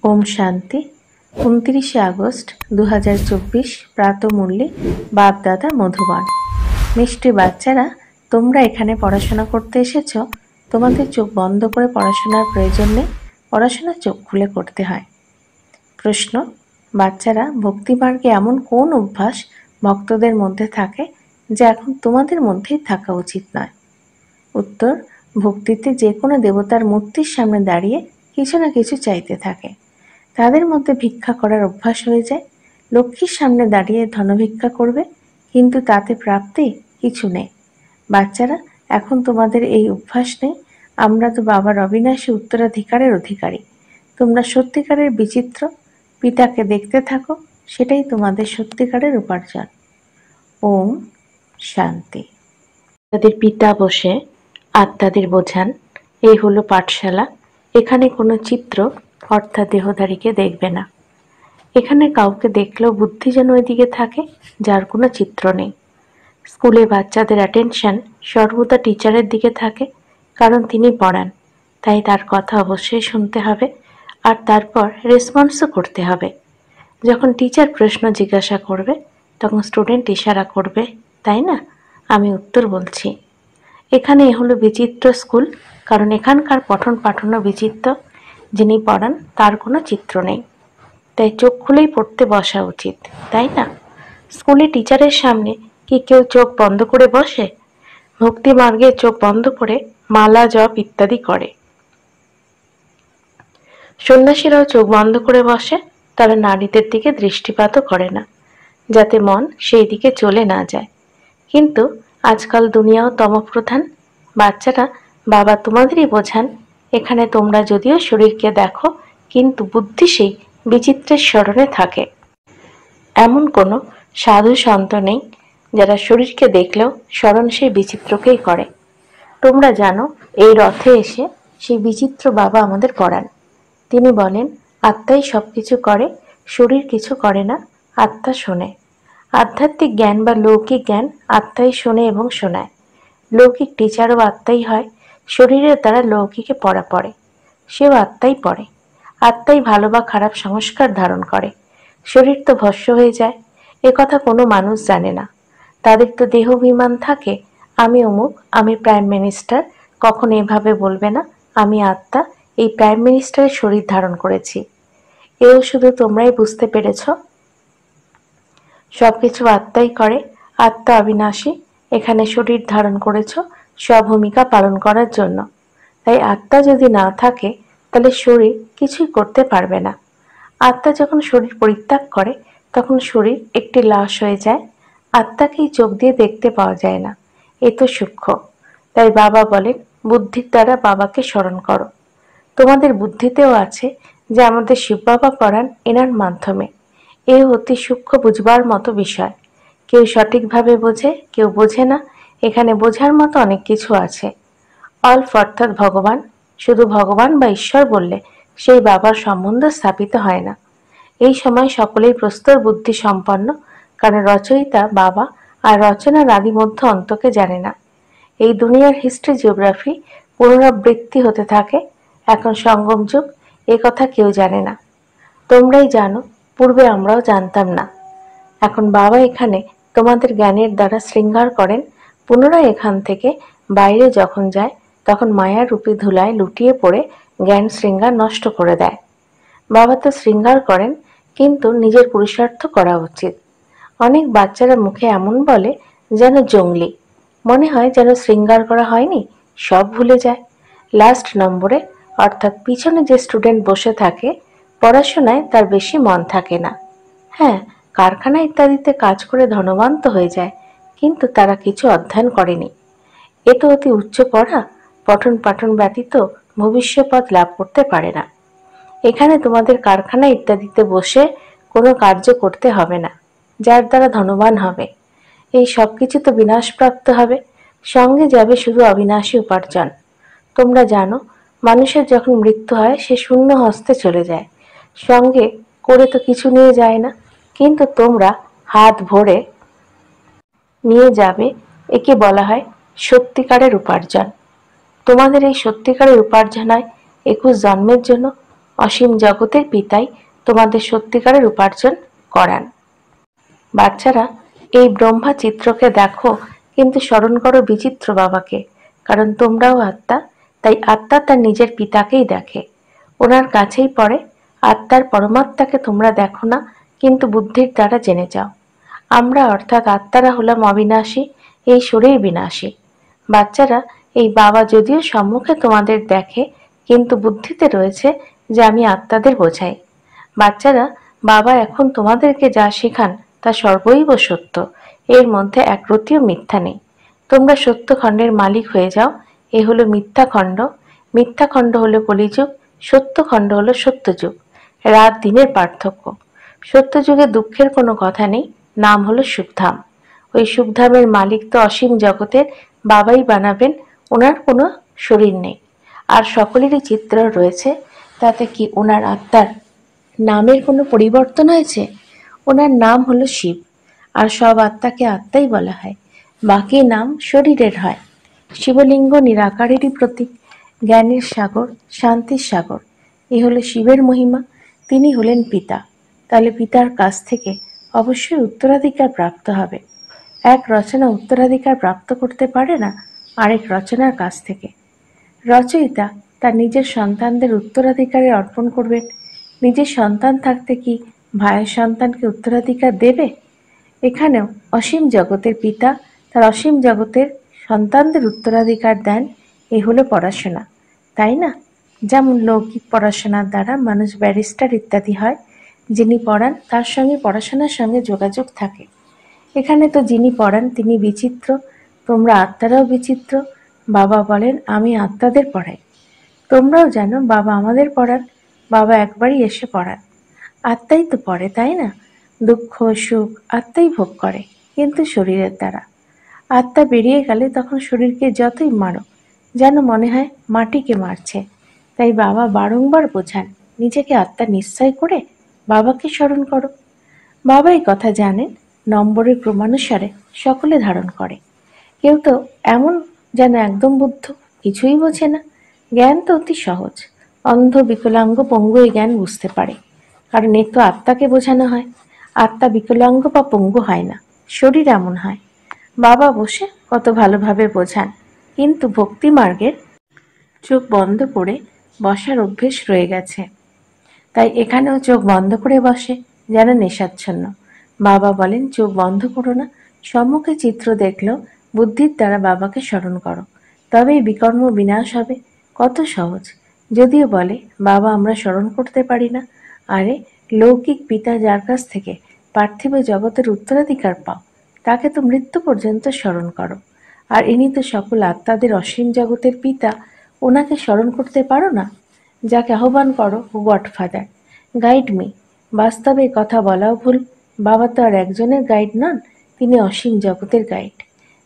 Om Shanti 29 August 2024 প্রাতঃমূল্যে বাপ-দাদা Madhuban. মিষ্টি বাচ্চারা, তোমরা এখানে পড়াশোনা করতে এসেছো। তোমাদের চোখ বন্ধ করে পড়াশোনার প্রয়োজন নেই, পড়াশোনা চোখ খুলে করতে হয়। প্রশ্ন: বাচ্চারা, ভক্তিমার্গে এমন কোন অভ্যাস ভক্তদের মধ্যে থাকে যা এখন তোমাদের মধ্যেই থাকা উচিত নয়? উত্তর: ভক্তিতে যে কোনো দেবতার মূর্তির সামনে দাঁড়িয়ে কিছু না কিছু চাইতে থাকে। তাদের মধ্যে ভিক্ষা করার অভ্যাস হয়ে যায়। লক্ষ্মীর সামনে দাঁড়িয়ে ধনভিক্ষা করবে, কিন্তু তাতে প্রাপ্তি কিছু নেই। বাচ্চারা, এখন তোমাদের এই অভ্যাস নেই। আমরা তো বাবার অবিনাশী উত্তরাধিকারের অধিকারী। তোমরা সত্যিকারের বিচিত্র। পিতাকে দেখতে থাকো, সেটাই তোমাদের সত্যিকারের উপার্জন। ওম শান্তি। তাদের পিতা বসে আত্মাদের বোঝান, এই হলো পাঠশালা। এখানে কোনো চিত্র অর্থাৎ দেহধারীকে দেখবে না। এখানে কাউকে দেখলেও বুদ্ধি যেন ওইদিকে থাকে, যার কোনো চিত্র নেই। স্কুলে বাচ্চাদের অ্যাটেনশন সর্বদা টিচারের দিকে থাকে, কারণ তিনি পড়ান, তাই তার কথা অবশ্যই শুনতে হবে আর তারপর রেসপন্সও করতে হবে। যখন টিচার প্রশ্ন জিজ্ঞাসা করবে তখন স্টুডেন্ট ইশারা করবে, তাই না? আমি উত্তর বলছি। এখানে হলো বিচিত্র স্কুল, কারণ এখানকার পঠন পাঠনও বিচিত্র। যিনি পড়ান তার কোনো চিত্র নেই, তাই চোখ খুলেই পড়তে বসা উচিত, তাই না? স্কুলে টিচারের সামনে কি কেউ চোখ বন্ধ করে বসে? ভক্তি মার্গে চোখ বন্ধ করে মালা জপ ইত্যাদি করে। সন্ন্যাসীরাও চোখ বন্ধ করে বসে। তারা নারীদের দিকে দৃষ্টিপাতও করে না, যাতে মন সেই দিকে চলে না যায়। কিন্তু আজকাল দুনিয়াও তমপ্রধান। বাচ্চারা, বাবা তোমাদেরই বোঝান, এখানে তোমরা যদিও শরীরকে দেখো, কিন্তু বুদ্ধি সেই বিচিত্রের স্মরণে থাকে। এমন কোনো সাধু সন্ত নেই যারা শরীরকে দেখলেও স্মরণ সেই বিচিত্রকেই করে। তোমরা জানো, এই রথে এসে সেই বিচিত্র বাবা আমাদের পড়ান। তিনি বলেন, আত্মাই সব কিছু করে, শরীর কিছু করে না, আত্মা শোনে। আধ্যাত্মিক জ্ঞান বা লৌকিক জ্ঞান আত্মাই শোনে এবং শোনায়। লৌকিক টিচারও আত্মাই হয়। শরীরের দ্বারা লৌকিকে পড়া পড়ে, সেও আত্মাই পড়ে। আত্মাই ভালো বা খারাপ সংস্কার ধারণ করে। শরীর তো ভস্ম হয়ে যায়, এ কথা কোনো মানুষ জানে না। তাদের তো দেহাভিমান থাকে, আমি অমুক, আমি প্রাইম মিনিস্টার। কখনো এভাবে বলবে না, আমি আত্মা, এই প্রাইম মিনিস্টারের শরীর ধারণ করেছি। এও শুধু তোমরাই বুঝতে পেরেছ। সবকিছু আত্মাই করে। আত্মা অবিনাশী। এখানে শরীর ধারণ করেছ স্বভূমিকা পালন করার জন্য। তাই আত্মা যদি না থাকে, তাহলে শরীর কিছুই করতে পারবে না। আত্মা যখন শরীর পরিত্যাগ করে, তখন শরীর একটি লাশ হয়ে যায়। আত্মাকেই চোখ দিয়ে দেখতে পাওয়া যায় না, এ তো সূক্ষ্ম। তাই বাবা বলেন, বুদ্ধির দ্বারা বাবাকে স্মরণ করো। তোমাদের বুদ্ধিতেও আছে, যে আমাদের শিব বাবা পড়ান এনার মাধ্যমে। এ অতি সূক্ষ্ম বুঝবার মতো বিষয়। কেউ সঠিকভাবে বোঝে, কেউ বোঝে না। এখানে বোঝার মতো অনেক কিছু আছে। অল্প অর্থাৎ ভগবান। শুধু ভগবান বা ঈশ্বর বললে সেই বাবার সম্বন্ধ স্থাপিত হয় না। এই সময় সকলেই প্রস্তর বুদ্ধি সম্পন্ন, কারণ রচয়িতা বাবা আর রচনার আদি মধ্য অন্তকে জানে না। এই দুনিয়ার হিস্ট্রি জিওগ্রাফি পুনরাবৃত্তি হতে থাকে। এখন সঙ্গম যুগ, এ কথা কেউ জানে না। তোমরাই জানো, পূর্বে আমরাও জানতাম না। এখন বাবা এখানে তোমাদের জ্ঞানের দ্বারা শৃঙ্গার করেন। পুনরায় এখান থেকে বাইরে যখন যায়, তখন মায়ার রূপী ধুলায় লুটিয়ে পড়ে জ্ঞান শৃঙ্গার নষ্ট করে দেয়। বাবা তো শৃঙ্গার করেন, কিন্তু নিজের পুরুষার্থ করা উচিত। অনেক বাচ্চারা মুখে এমন বলে যেন জঙ্গলি, মনে হয় যেন শৃঙ্গার করা হয়নি, সব ভুলে যায়। লাস্ট নম্বরে অর্থাৎ পিছনে যে স্টুডেন্ট বসে থাকে, পড়াশোনায় তার বেশি মন থাকে না। হ্যাঁ, কারখানা ইত্যাদিতে কাজ করে ধনবান তো হয়ে যায়, কিন্তু তারা কিছু অধ্যয়ন করেনি। এ তো অতি উচ্চ পড়া, পঠন পাঠন ব্যতীত ভবিষ্যপদ লাভ করতে পারে না। এখানে তোমাদের কারখানা ইত্যাদিতে বসে কোনো কার্য করতে হবে না, যার দ্বারা ধনবান হবে। এই সব কিছু তো বিনাশপ্রাপ্ত হবে, সঙ্গে যাবে শুধু অবিনাশী উপার্জন। তোমরা জানো, মানুষের যখন মৃত্যু হয় সে শূন্য হস্তে চলে যায়, সঙ্গে করে তো কিছু নিয়ে যায় না। কিন্তু তোমরা হাত ভরে নিয়ে যাবে, একে বলা হয় সত্যিকারের উপার্জন। তোমাদের এই সত্যিকারের উপার্জন হয় 21 জন্মের জন্য, অসীম জগতের পিতাই তোমাদের সত্যিকারের উপার্জন করান। বাচ্চারা, এই ব্রহ্মা চিত্রকে দেখো, কিন্তু স্মরণ করো বিচিত্র বাবাকে, কারণ তোমরাও আত্মা। তাই আত্মা তার নিজের পিতাকেই দেখে, ওনার কাছেই পড়ে। আত্মার পরমাত্মাকে তোমরা দেখো না, কিন্তু বুদ্ধির দ্বারা জেনে যাও। আমরা অর্থাৎ আত্মারা হলাম অবিনাশী, এই শরীর বিনাশী। বাচ্চারা, এই বাবা যদিও সম্মুখে তোমাদের দেখে, কিন্তু বুদ্ধিতে রয়েছে যে আমি আত্মাদের বোঝাই। বাচ্চারা, বাবা এখন তোমাদেরকে যা শেখান তা সর্বৈব সত্য, এর মধ্যে এক রতিও মিথ্যা নেই। তোমরা সত্যখণ্ডের মালিক হয়ে যাও। এ হলো মিথ্যাখণ্ড। মিথ্যাখণ্ড হলো কলিযুগ, সত্যখণ্ড হলো সত্যযুগ। রাত দিনের পার্থক্য। সত্যযুগে দুঃখের কোনো কথা নেই, নাম হলো সুখধাম। ওই সুখধামের মালিক তো অসীম জগতের বাবাই বানাবেন, ওনার কোনো শরীর নেই। আর সকলেরই চিত্র রয়েছে, তাতে কি ওনার আত্মার নামের কোনো পরিবর্তন হয়েছে? ওনার নাম হলো শিব, আর সব আত্মাকে আত্মাই বলা হয়, বাকি নাম শরীরের হয়। শিবলিঙ্গ নিরাকারেরই প্রতীক, জ্ঞানের সাগর, শান্তির সাগর। এ হলো শিবের মহিমা। তিনি হলেন পিতা। তাহলে পিতার কাছ থেকে অবশ্যই উত্তরাধিকার প্রাপ্ত হবে। এক রচনা উত্তরাধিকার প্রাপ্ত করতে পারে না আরেক রচনার কাছ থেকে। রচয়িতা তার নিজের সন্তানদের উত্তরাধিকারে অর্পণ করবেন। নিজের সন্তান থাকতে কি ভাইয়ের সন্তানকে উত্তরাধিকার দেবে? এখানেও অসীম জগতের পিতা তার অসীম জগতের সন্তানদের উত্তরাধিকার দেন। এ হলো পড়াশোনা, তাই না? যেমন লৌকিক পড়াশোনার দ্বারা মানুষ ব্যারিস্টার ইত্যাদি হয়, যিনি পড়ান তার সঙ্গে পড়াশোনার সঙ্গে যোগাযোগ থাকে। এখানে তো যিনি পড়ান তিনি বিচিত্র, তোমরা আত্মারাও বিচিত্র। বাবা বলেন আমি আত্মাদের পড়াই। তোমরাও জানো বাবা আমাদের পড়ান, বাবা একবারই এসে পড়ান। আত্মাই তো পড়ে, তাই না? দুঃখ সুখ আত্মাই ভোগ করে, কিন্তু শরীরের দ্বারা। আত্মা বেরিয়ে গেলে তখন শরীরকে যতই মারো যেন মনে হয় মাটিকে মারছে। তাই বাবা বারংবার বোঝান, নিজেকে আত্মা নিশ্চয় করে বাবাকে স্মরণ করো। বাবা এই কথা জানেন, নম্বরের ক্রমানুসারে সকলে ধারণ করে। কেউ তো এমন যেন একদম বুদ্ধ, কিছুই বোঝে না। জ্ঞান তো অতি সহজ, অন্ধ বিকলাঙ্গ পঙ্গু এই জ্ঞান বুঝতে পারে, কারণ এ তো আত্মাকে বোঝানো হয়। আত্মা বিকলাঙ্গ বা পঙ্গু হয় না, শরীর এমন হয়। বাবা বসে কত ভালোভাবে বোঝান, কিন্তু ভক্তি মার্গের চোখ বন্ধ করে বসার অভ্যেস রয়ে গেছে। তাই এখানেও চোখ বন্ধ করে বসে, যেন নেশাচ্ছন্ন। বাবা বলেন চোখ বন্ধ করো না, সম্মুখে চিত্র দেখলেও বুদ্ধির দ্বারা বাবাকে স্মরণ করো, তবেই বিকর্ম বিনাশ হবে। কত সহজ। যদিও বলে বাবা আমরা স্মরণ করতে পারি না। আরে, লৌকিক পিতা যার কাছ থেকে পার্থিব জগতের উত্তরাধিকার পাও, তাকে তো মৃত্যু পর্যন্ত স্মরণ করো। আর ইনি তো সকল আত্মাদের অসীম জগতের পিতা, ওনাকে স্মরণ করতে পারো না? যাকে আহ্বান করো গডফাদার, গাইড মি। বাস্তবে কথা বলাও ভুল। বাবা তো আর একজনের গাইড নন, তিনি অসীম জগতের গাইড।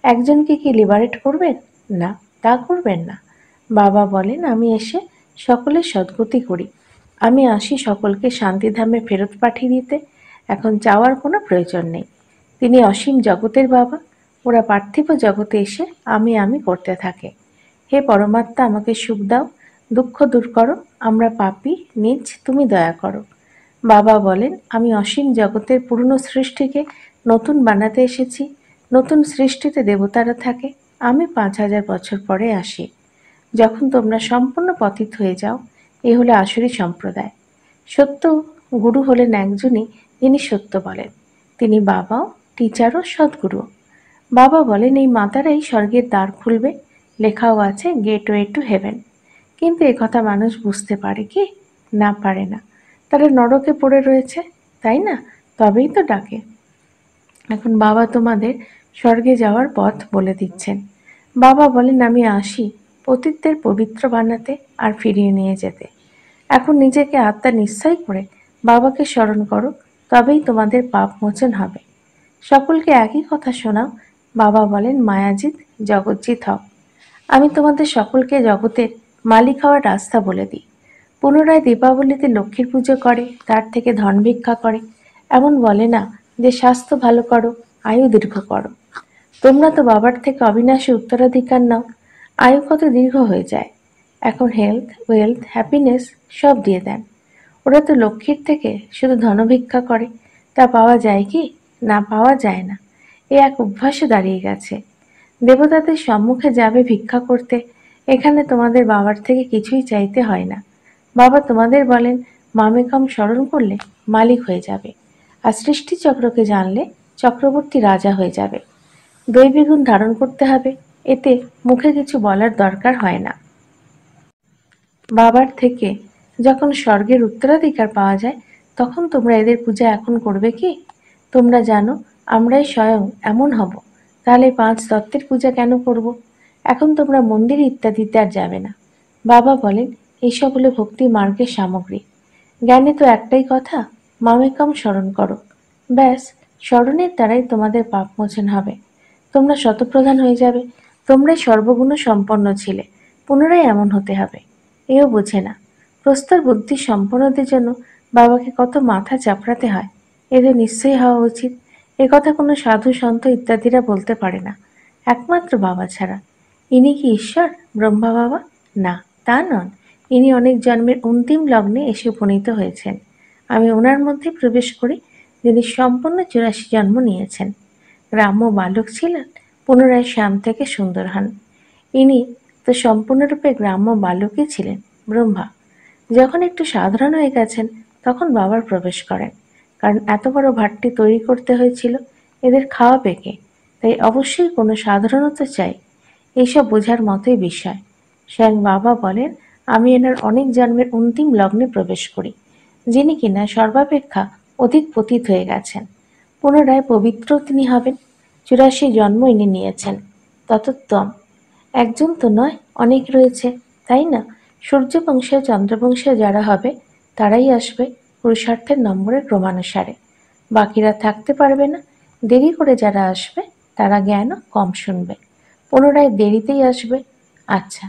একজনকে কি লিবারেট করবেন? না, তা করবেন না। বাবা বলেন আমি এসে সকলের সদ্গতি করি, আমি আসি সকলকে শান্তিধামে ফেরত পাঠিয়ে দিতে। এখন চাওয়ার কোনো প্রয়োজন নেই। তিনি অসীম জগতের বাবা, ওরা পার্থিব জগতে এসে আমি আমি করতে থাকে। হে পরমাত্মা, আমাকে সুখ দাও, দুঃখ দূর করো, আমরা পাপী নিজ, তুমি দয়া করো। বাবা বলেন আমি অসীম জগতের পুরনো সৃষ্টিকে নতুন বানাতে এসেছি। নতুন সৃষ্টিতে দেবতারা থাকে, আমি 5000 বছর পরে আসি। যখন তোমরা সম্পূর্ণ পতিত হয়ে যাও, এ হলো আসুরি সম্প্রদায়। সত্য গুরু হলেন একজনই, যিনি সত্য বলেন। তিনি বাবাও, টিচারও, সদ্গুরু। বাবা বলেন এই মাতারাই স্বর্গের দ্বার খুলবে, লেখাও আছে গেটওয়ে টু হেভেন। কিন্তু একথা মানুষ বুঝতে পারে কি? না, পারে না। তারা নরকে পড়ে রয়েছে, তাই না? তবেই তো ডাকে। এখন বাবা তোমাদের স্বর্গে যাওয়ার পথ বলে দিচ্ছেন। বাবা বলেন আমি আসি পতিতদের পবিত্র বানাতে আর ফিরিয়ে নিয়ে যেতে। এখন নিজেকে আত্মা নিশ্চয় করে বাবাকে স্মরণ করো, তবেই তোমাদের পাপ মোচন হবে। সকলকে একই কথা শোনাও। বাবা বলেন মায়াজিৎ জগজ্জিৎ হও। আমি তোমাদের সকলকে জগতের মালিক হওয়ার রাস্তা বলে দিই। পুনরায় দীপাবলিতে লক্ষ্মীর পুজো করে, তার থেকে ধন ভিক্ষা করে। এমন বলে না যে স্বাস্থ্য ভালো করো, আয়ু দীর্ঘ করো। তোমরা তো বাবার থেকে অবিনাশী উত্তরাধিকার নাও, আয়ু কত দীর্ঘ হয়ে যায়। এখন হেলথ, ওয়েলথ, হ্যাপিনেস সব দিয়ে দেন। ওরা তো লক্ষ্মীর থেকে শুধু ধনভিক্ষা করে, তা পাওয়া যায় কি? না, পাওয়া যায় না। এ এক অভ্যাসে দাঁড়িয়ে গেছে। দেবতাদের সম্মুখে যাবে ভিক্ষা করতে, এখানে তোমাদের বাবার থেকে কিছুই চাইতে হয় না। বাবা তোমাদের বলেন, মামেকম স্মরণ করলে মালিক হয়ে যাবে, আর সৃষ্টিচক্রকে জানলে চক্রবর্তী রাজা হয়ে যাবে। দৈবী গুণ ধারণ করতে হবে, এতে মুখে কিছু বলার দরকার হয় না। বাবার থেকে যখন স্বর্গের উত্তরাধিকার পাওয়া যায়, তখন তোমরা এদের পূজা এখন করবে কি? তোমরা জানো আমরাই স্বয়ং এমন হব, তাহলে 5 তত্ত্বের পূজা কেন করব? এখন তোমরা মন্দির ইত্যাদিতে আর যাবে না। বাবা বলেন, এইসব হলো ভক্তি মার্গের সামগ্রী। জ্ঞানে তো একটাই কথা, মামেকম স্মরণ করো। ব্যাস, স্মরণের দ্বারাই তোমাদের পাপ মোচন হবে। তোমরা শতপ্রধান হয়ে যাবে। তোমরাই সর্বগুণ সম্পন্ন ছিলে, পুনরায় এমন হতে হবে। এও বোঝে না। প্রস্তর বুদ্ধি সম্পন্নদের জন্য বাবাকে কত মাথা চাপড়াতে হয়, এদের নিশ্চয়ই হওয়া উচিত। এ কথা কোনো সাধু সন্ত ইত্যাদিরা বলতে পারে না, একমাত্র বাবা ছাড়া। ইনি কি ঈশ্বর, ব্রহ্মা বাবা? না, তা নন। ইনি অনেক জন্মের অন্তিম লগ্নে এসে উপনীত হয়েছেন। আমি ওনার মধ্যে প্রবেশ করি, যিনি সম্পূর্ণ 84 জন্ম নিয়েছেন। গ্রাম্য বালক ছিলেন, পুনরায় শ্যাম থেকে সুন্দর হন। ইনি তো সম্পূর্ণরূপে গ্রাম্য বালকই ছিলেন, ব্রহ্মা। যখন একটু সাধারণ হয়ে গেছেন, তখন বাবার প্রবেশ করেন। কারণ এত বড় ভাটটি তৈরি করতে হয়েছিল, এদের খাওয়াবে কে? তাই অবশ্যই কোনো সাধারণত্ব চাই। এইসব বোঝার মতোই বিষয়। স্বয়ং বাবা বলেন, আমি এনার অনেক জন্মের অন্তিম লগ্নে প্রবেশ করি, যিনি কিনা সর্বাপেক্ষা অধিক পতিত হয়ে গেছেন। পুনরায় পবিত্র তিনি হবেন। 84 জন্ম ইনি নিয়েছেন। ততোত্তম। একজন তো নয়, অনেক রয়েছে, তাই না? সূর্যবংশে চন্দ্রবংশে যারা হবে, তারাই আসবে পুরুষার্থের নম্বরের ক্রমানুসারে। বাকিরা থাকতে পারবে না। দেরি করে যারা আসবে, তারা জ্ঞানও কম শুনবে, পুনরায় দেরিতেই আসবে। আচ্ছা,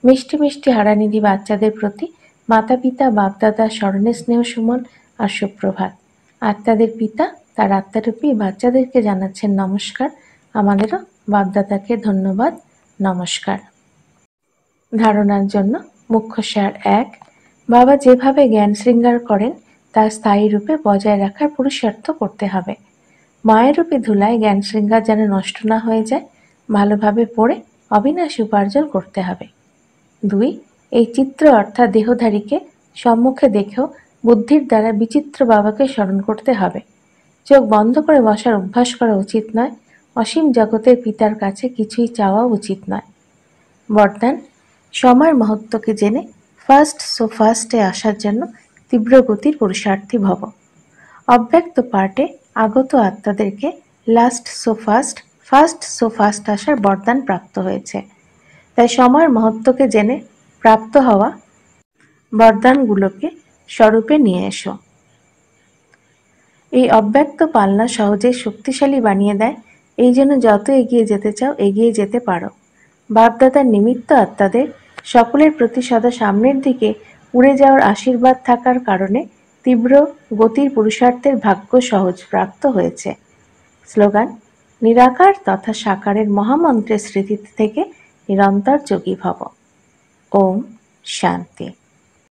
মিষ্টি মিষ্টি হারানিধি বাচ্চাদের প্রতি মাতা পিতা বাপদাদা স্মরণে স্নেহ সুমন আর সুপ্রভাত। আত্মাদের পিতা তার আত্মারূপী বাচ্চাদেরকে জানাচ্ছেন নমস্কার। আমাদেরও বাপদাদাকে ধন্যবাদ, নমস্কার। ধারণার জন্য মুখ্য সার 1, বাবা যেভাবে জ্ঞান শৃঙ্গার করেন তা স্থায়ী রূপে বজায় রাখার পুরুষার্থ করতে হবে। মায়ের রূপে ধুলায় জ্ঞান শৃঙ্গার যেন নষ্ট না হয়ে যায়, ভালোভাবে পড়ে অবিনাশী উপার্জন করতে হবে। 2, এই চিত্র অর্থাৎ দেহধারীকে সম্মুখে দেখেও বুদ্ধির দ্বারা বিচিত্র বাবাকে স্মরণ করতে হবে। চোখ বন্ধ করে বসার অভ্যাস করা উচিত নয়। অসীম জগতের পিতার কাছে কিছুই চাওয়া উচিত নয়। বরদান, সময়ের মহত্বকে জেনে ফার্স্ট সো ফার্স্টে আসার জন্য তীব্র গতির পুরুষার্থী ভব। অব্যক্ত পার্টে আগত আত্মাদেরকে last so first, first so first আসার বরদান প্রাপ্ত হয়েছে। তাই সময়ের মহত্বকে জেনে প্রাপ্ত হওয়া বরদানগুলোকে স্বরূপে নিয়ে এসো। এই অব্যক্ত পালনা সহজেই শক্তিশালী বানিয়ে দেয়, এই জন্য যত এগিয়ে যেতে চাও এগিয়ে যেতে পারো। বাপদাদার নিমিত্ত আত্মাদের সকলের প্রতি সদা সামনের দিকে উড়ে যাওয়ার আশীর্বাদ থাকার কারণে তীব্র গতির পুরুষার্থের ভাগ্য সহজ প্রাপ্ত হয়েছে। স্লোগান, নিরাকার তথা সাকারের মহামন্ত্রের স্মৃতি থেকে নিরন্তর যোগী ভব। ওম শান্তি।